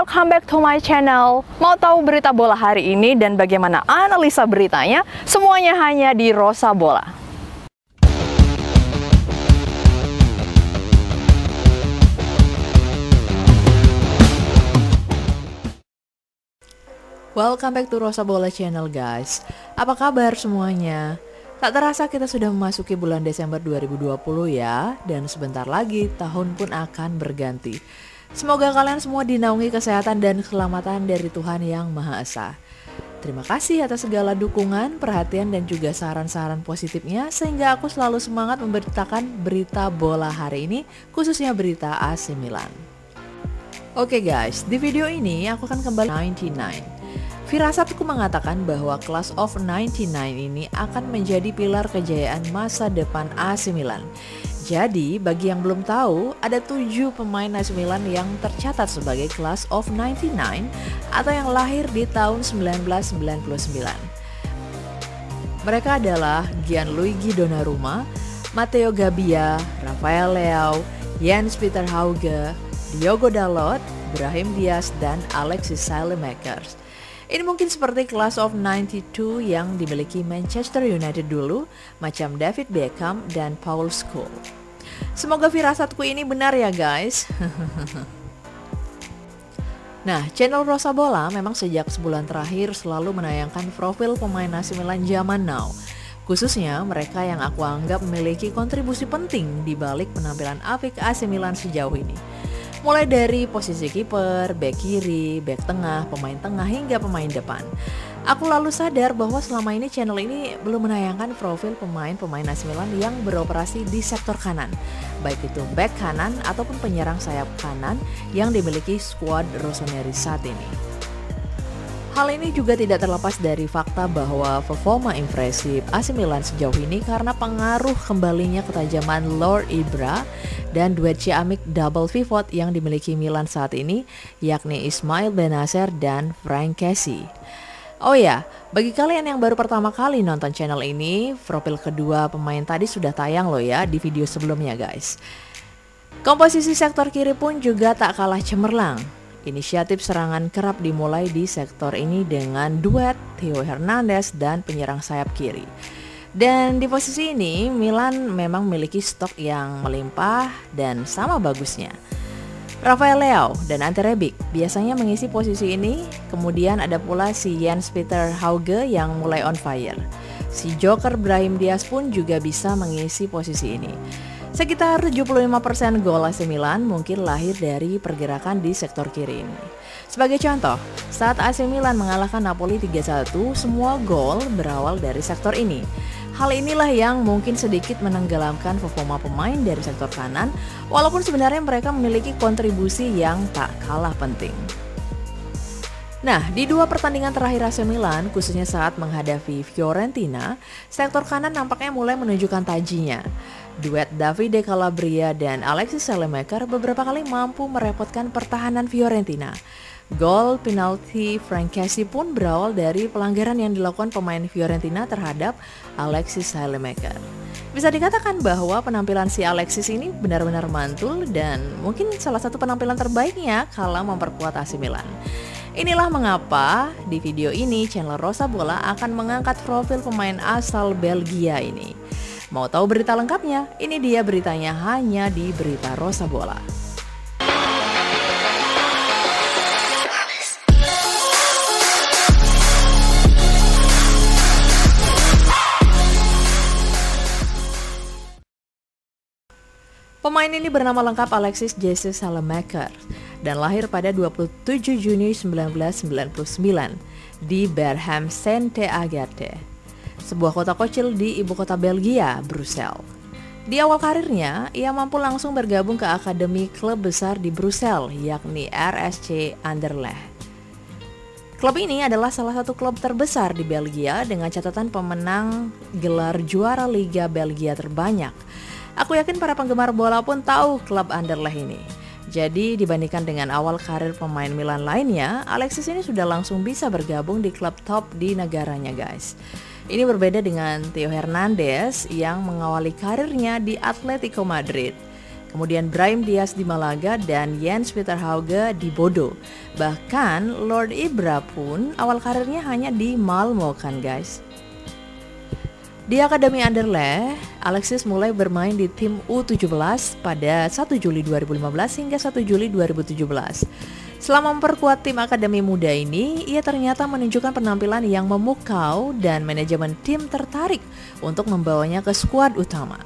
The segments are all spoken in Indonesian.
welcome back to my channel. Mau tahu berita bola hari ini dan bagaimana analisa beritanya? Semuanya hanya di Rosa Bola. Welcome back to Rosa Bola channel guys. Apa kabar semuanya? Tak terasa kita sudah memasuki bulan Desember 2020 ya. Dan sebentar lagi tahun pun akan berganti. Semoga kalian semua dinaungi kesehatan dan keselamatan dari Tuhan Yang Maha Esa. Terima kasih atas segala dukungan, perhatian dan juga saran-saran positifnya sehingga aku selalu semangat memberitakan berita bola hari ini, khususnya berita AC Milan. Oke guys, di video ini aku akan kembali 99. Firasatku mengatakan bahwa Class of 99 ini akan menjadi pilar kejayaan masa depan AC Milan. Jadi, bagi yang belum tahu, ada 7 pemain AC Milan yang tercatat sebagai Class of 99 atau yang lahir di tahun 1999. Mereka adalah Gianluigi Donnarumma, Matteo Gabbia, Rafael Leao, Jens-Peter Hauge, Diogo Dalot, Brahim Diaz, dan Alexis Saelemaekers. Ini mungkin seperti Class of 92 yang dimiliki Manchester United dulu, macam David Beckham dan Paul Scholes. Semoga firasatku ini benar ya guys. Nah, channel Rosa Bola memang sejak sebulan terakhir selalu menayangkan profil pemain AC Milan zaman now. Khususnya mereka yang aku anggap memiliki kontribusi penting di balik penampilan apik AC Milan sejauh ini. Mulai dari posisi kiper, bek kiri, bek tengah, pemain tengah hingga pemain depan. Aku lalu sadar bahwa selama ini channel ini belum menayangkan profil pemain-pemain AC Milan yang beroperasi di sektor kanan. Baik itu bek kanan ataupun penyerang sayap kanan yang dimiliki skuad Rossoneri saat ini. Hal ini juga tidak terlepas dari fakta bahwa performa impresif AC Milan sejauh ini karena pengaruh kembalinya ketajaman Lord Ibra dan duet ciamik double pivot yang dimiliki Milan saat ini, yakni Ismail Benacer dan Frank Kessie. Oh ya, bagi kalian yang baru pertama kali nonton channel ini, profil kedua pemain tadi sudah tayang loh ya di video sebelumnya guys. Komposisi sektor kiri pun juga tak kalah cemerlang. Inisiatif serangan kerap dimulai di sektor ini dengan duet Theo Hernandez dan penyerang sayap kiri. Dan di posisi ini Milan memang memiliki stok yang melimpah dan sama bagusnya. Rafael Leao dan Ante Rebic biasanya mengisi posisi ini, kemudian ada pula si Jens-Peter Hauge yang mulai on fire. Si Joker Brahim Diaz pun juga bisa mengisi posisi ini. Sekitar 75% gol AC Milan mungkin lahir dari pergerakan di sektor kiri ini. Sebagai contoh, saat AC Milan mengalahkan Napoli 3-1, semua gol berawal dari sektor ini. Hal inilah yang mungkin sedikit menenggelamkan performa pemain dari sektor kanan, walaupun sebenarnya mereka memiliki kontribusi yang tak kalah penting. Nah, di 2 pertandingan terakhir AC Milan, khususnya saat menghadapi Fiorentina, sektor kanan nampaknya mulai menunjukkan tajinya. Duet Davide Calabria dan Alexis Saelemaekers beberapa kali mampu merepotkan pertahanan Fiorentina. Gol penalti Frank Kessie pun berawal dari pelanggaran yang dilakukan pemain Fiorentina terhadap Alexis Saelemaekers. Bisa dikatakan bahwa penampilan si Alexis ini benar-benar mantul dan mungkin salah satu penampilan terbaiknya kala memperkuat AC Milan. Inilah mengapa di video ini channel Rosa Bola akan mengangkat profil pemain asal Belgia ini. Mau tahu berita lengkapnya? Ini dia beritanya hanya di Berita Rosa Bola. Pemain ini bernama lengkap Alexis Jesus Saelemaekers dan lahir pada 27 Juni 1999 di Berchem Saint-Agathe, sebuah kota kecil di ibu kota Belgia, Brussels. Di awal karirnya, ia mampu langsung bergabung ke akademi klub besar di Brussels, yakni RSC Anderlecht. Klub ini adalah salah satu klub terbesar di Belgia dengan catatan pemenang gelar juara Liga Belgia terbanyak. Aku yakin para penggemar bola pun tahu klub Anderlecht ini. Jadi dibandingkan dengan awal karir pemain Milan lainnya, Alexis ini sudah langsung bisa bergabung di klub top di negaranya guys. Ini berbeda dengan Theo Hernandez yang mengawali karirnya di Atletico Madrid. kemudian Brahim Diaz di Malaga, dan Jens Peter Hauge di Bodo. Bahkan Lord Ibra pun awal karirnya hanya di Malmo kan guys. Di Akademi Anderlecht, Alexis mulai bermain di tim U17 pada 1 Juli 2015 hingga 1 Juli 2017. Selama memperkuat tim akademi muda ini, ia ternyata menunjukkan penampilan yang memukau dan manajemen tim tertarik untuk membawanya ke skuad utama.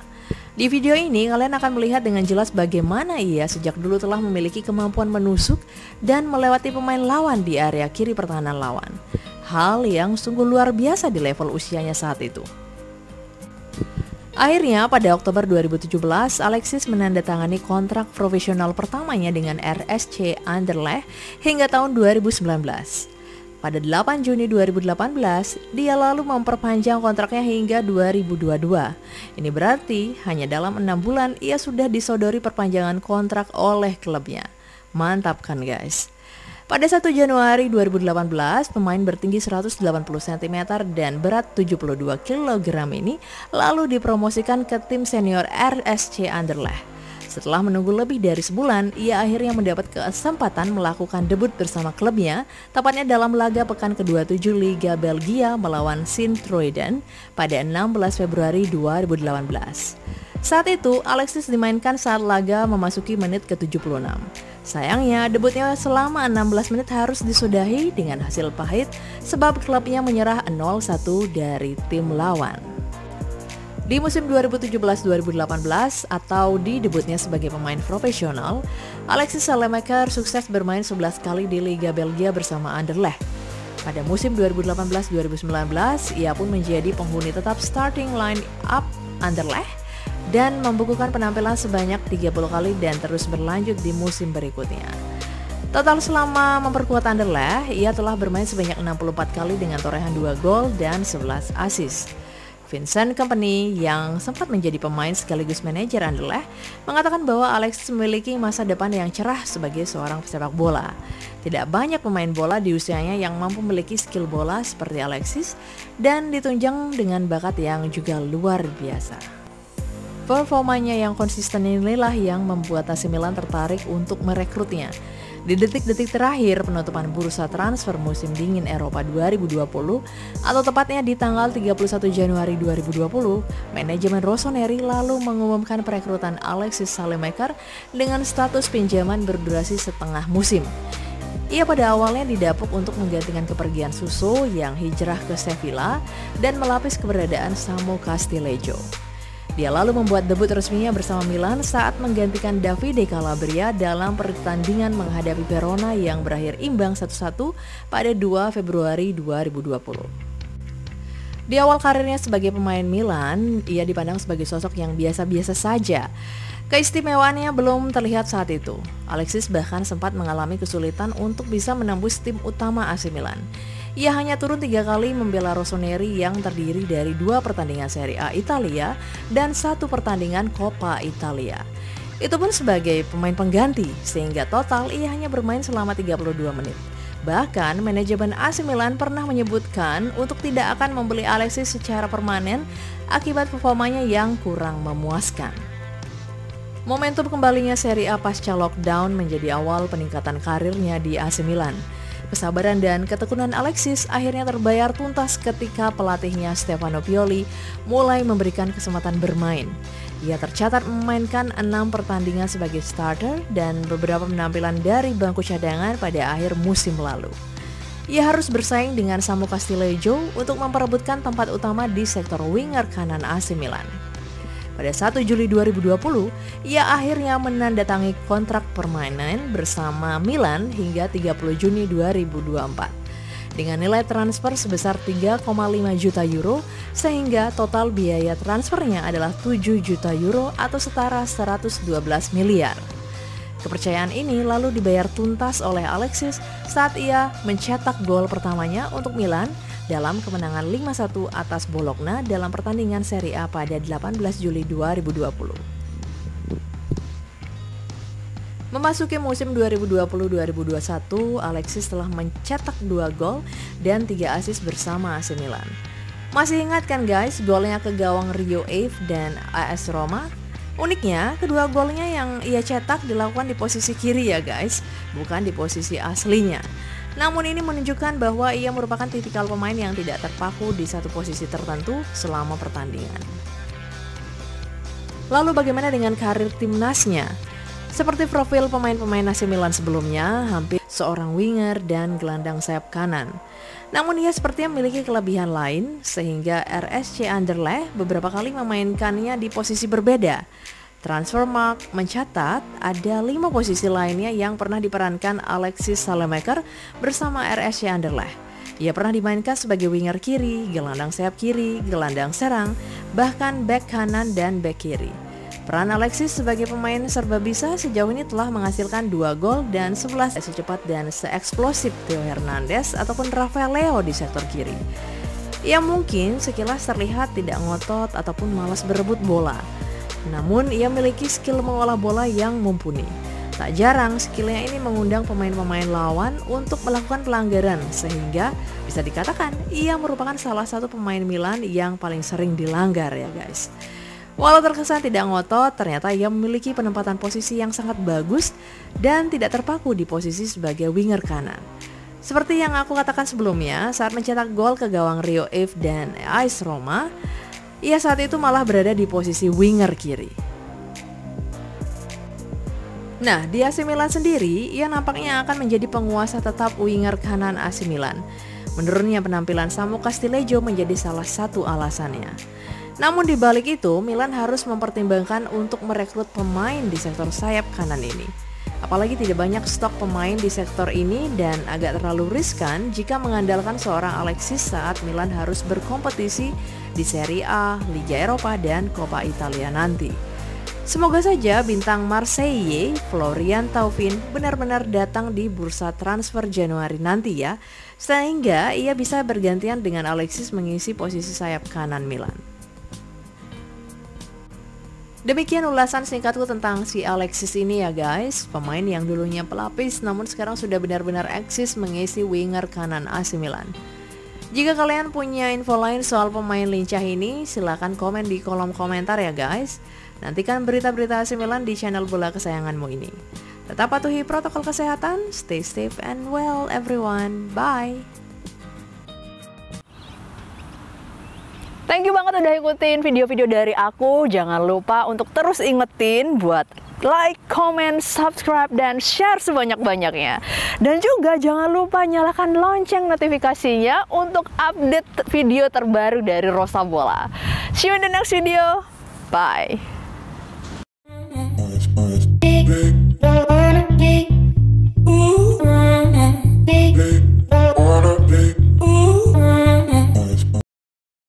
Di video ini, kalian akan melihat dengan jelas bagaimana ia sejak dulu telah memiliki kemampuan menusuk dan melewati pemain lawan di area kiri pertahanan lawan. Hal yang sungguh luar biasa di level usianya saat itu. Akhirnya pada Oktober 2017, Alexis menandatangani kontrak profesional pertamanya dengan RSC Anderlecht hingga tahun 2019. Pada 8 Juni 2018, dia lalu memperpanjang kontraknya hingga 2022. Ini berarti hanya dalam 6 bulan ia sudah disodori perpanjangan kontrak oleh klubnya. Mantap kan guys? Pada 1 Januari 2018, pemain bertinggi 180 cm dan berat 72 kg ini lalu dipromosikan ke tim senior RSC Anderlecht. Setelah menunggu lebih dari sebulan, ia akhirnya mendapat kesempatan melakukan debut bersama klubnya, tepatnya dalam laga pekan ke-27 Liga Belgia melawan Sint-Truiden pada 16 Februari 2018. Saat itu, Alexis dimainkan saat laga memasuki menit ke-76. Sayangnya, debutnya selama 16 menit harus disudahi dengan hasil pahit sebab klubnya menyerah 0-1 dari tim lawan. Di musim 2017-2018 atau di debutnya sebagai pemain profesional, Alexis Salemaker sukses bermain 11 kali di Liga Belgia bersama Anderlecht. Pada musim 2018-2019, ia pun menjadi penghuni tetap starting line up Anderlecht dan membukukan penampilan sebanyak 30 kali dan terus berlanjut di musim berikutnya. Total selama memperkuat Anderlecht, ia telah bermain sebanyak 64 kali dengan torehan 2 gol dan 11 assist. Vincent Kompany yang sempat menjadi pemain sekaligus manajer Anderlecht mengatakan bahwa Alexis memiliki masa depan yang cerah sebagai seorang pesepak bola. Tidak banyak pemain bola di usianya yang mampu memiliki skill bola seperti Alexis dan ditunjang dengan bakat yang juga luar biasa. Performanya yang konsisten inilah yang membuat AC Milan tertarik untuk merekrutnya. Di detik-detik terakhir penutupan bursa transfer musim dingin Eropa 2020 atau tepatnya di tanggal 31 Januari 2020, manajemen Rossoneri lalu mengumumkan perekrutan Alexis Salemaker dengan status pinjaman berdurasi setengah musim. Ia pada awalnya didapuk untuk menggantikan kepergian Suso yang hijrah ke Sevilla dan melapis keberadaan Samu Castillejo. Dia lalu membuat debut resminya bersama Milan saat menggantikan Davide Calabria dalam pertandingan menghadapi Verona yang berakhir imbang 1-1 pada 2 Februari 2020. Di awal karirnya sebagai pemain Milan, ia dipandang sebagai sosok yang biasa-biasa saja. Keistimewaannya belum terlihat saat itu. Alexis bahkan sempat mengalami kesulitan untuk bisa menembus tim utama AC Milan. Ia hanya turun 3 kali membela Rossoneri yang terdiri dari 2 pertandingan Serie A Italia dan 1 pertandingan Coppa Italia. Itu pun sebagai pemain pengganti, sehingga total ia hanya bermain selama 32 menit. Bahkan manajemen AC Milan pernah menyebutkan untuk tidak akan membeli Alexis secara permanen akibat performanya yang kurang memuaskan. Momentum kembalinya Serie A pasca lockdown menjadi awal peningkatan karirnya di AC Milan. Kesabaran dan ketekunan Alexis akhirnya terbayar tuntas ketika pelatihnya Stefano Pioli mulai memberikan kesempatan bermain. Ia tercatat memainkan 6 pertandingan sebagai starter dan beberapa penampilan dari bangku cadangan pada akhir musim lalu. Ia harus bersaing dengan Samu Castillejo untuk memperebutkan tempat utama di sektor winger kanan AC Milan. Pada 1 Juli 2020, ia akhirnya menandatangi kontrak permanen bersama Milan hingga 30 Juni 2024. Dengan nilai transfer sebesar 3,5 juta euro, sehingga total biaya transfernya adalah 7 juta euro atau setara 112 miliar. Kepercayaan ini lalu dibayar tuntas oleh Alexis saat ia mencetak gol pertamanya untuk Milan dalam kemenangan 5-1 atas Bologna dalam pertandingan Serie A pada 18 Juli 2020. Memasuki musim 2020-2021, Alexis telah mencetak 2 gol dan 3 assist bersama AC Milan. Masih ingat kan guys golnya ke gawang Rio Ave dan AS Roma? Uniknya, kedua golnya yang ia cetak dilakukan di posisi kiri ya guys, bukan di posisi aslinya. Namun ini menunjukkan bahwa ia merupakan tipikal pemain yang tidak terpaku di satu posisi tertentu selama pertandingan. Lalu bagaimana dengan karir timnasnya? Seperti profil pemain-pemain AC Milan sebelumnya, hampir seorang winger dan gelandang sayap kanan. Namun ia sepertinya memiliki kelebihan lain sehingga RSC Anderlecht beberapa kali memainkannya di posisi berbeda. Transfermarkt mencatat ada 5 posisi lainnya yang pernah diperankan Alexis Salemaker bersama RSC Anderlecht. Ia pernah dimainkan sebagai winger kiri, gelandang sayap kiri, gelandang serang, bahkan bek kanan dan bek kiri. Peran Alexis sebagai pemain serba bisa sejauh ini telah menghasilkan 2 gol dan 11 secepat dan seeksplosif Theo Hernandez ataupun Rafael Leo di sektor kiri. Ia mungkin sekilas terlihat tidak ngotot ataupun malas berebut bola. Namun ia memiliki skill mengolah bola yang mumpuni. Tak jarang skillnya ini mengundang pemain-pemain lawan untuk melakukan pelanggaran sehingga bisa dikatakan ia merupakan salah satu pemain Milan yang paling sering dilanggar ya guys. Walau terkesan tidak ngotot, ternyata ia memiliki penempatan posisi yang sangat bagus dan tidak terpaku di posisi sebagai winger kanan. Seperti yang aku katakan sebelumnya, saat mencetak gol ke gawang Rio Ave dan AS Roma, ia saat itu malah berada di posisi winger kiri. Nah, di AC Milan sendiri, ia nampaknya akan menjadi penguasa tetap winger kanan AC Milan. Menurunnya penampilan Samu Castillejo menjadi salah satu alasannya. Namun di balik itu, Milan harus mempertimbangkan untuk merekrut pemain di sektor sayap kanan ini. Apalagi tidak banyak stok pemain di sektor ini dan agak terlalu riskan jika mengandalkan seorang Alexis saat Milan harus berkompetisi di Serie A, Liga Eropa, dan Coppa Italia nanti. Semoga saja bintang Marseille, Florian Thauvin, benar-benar datang di bursa transfer Januari nanti ya, sehingga ia bisa bergantian dengan Alexis mengisi posisi sayap kanan Milan. Demikian ulasan singkatku tentang si Alexis ini ya guys, pemain yang dulunya pelapis namun sekarang sudah benar-benar eksis mengisi winger kanan AC Milan. Jika kalian punya info lain soal pemain lincah ini, silahkan komen di kolom komentar ya guys. Nantikan berita-berita AC Milan di channel bola kesayanganmu ini. Tetap patuhi protokol kesehatan, stay safe and well everyone, bye! Thank you banget udah ikutin video-video dari aku. Jangan lupa untuk terus ingetin buat like, comment, subscribe, dan share sebanyak-banyaknya. Dan juga jangan lupa nyalakan lonceng notifikasinya untuk update video terbaru dari Rosa Bola. See you in the next video. Bye.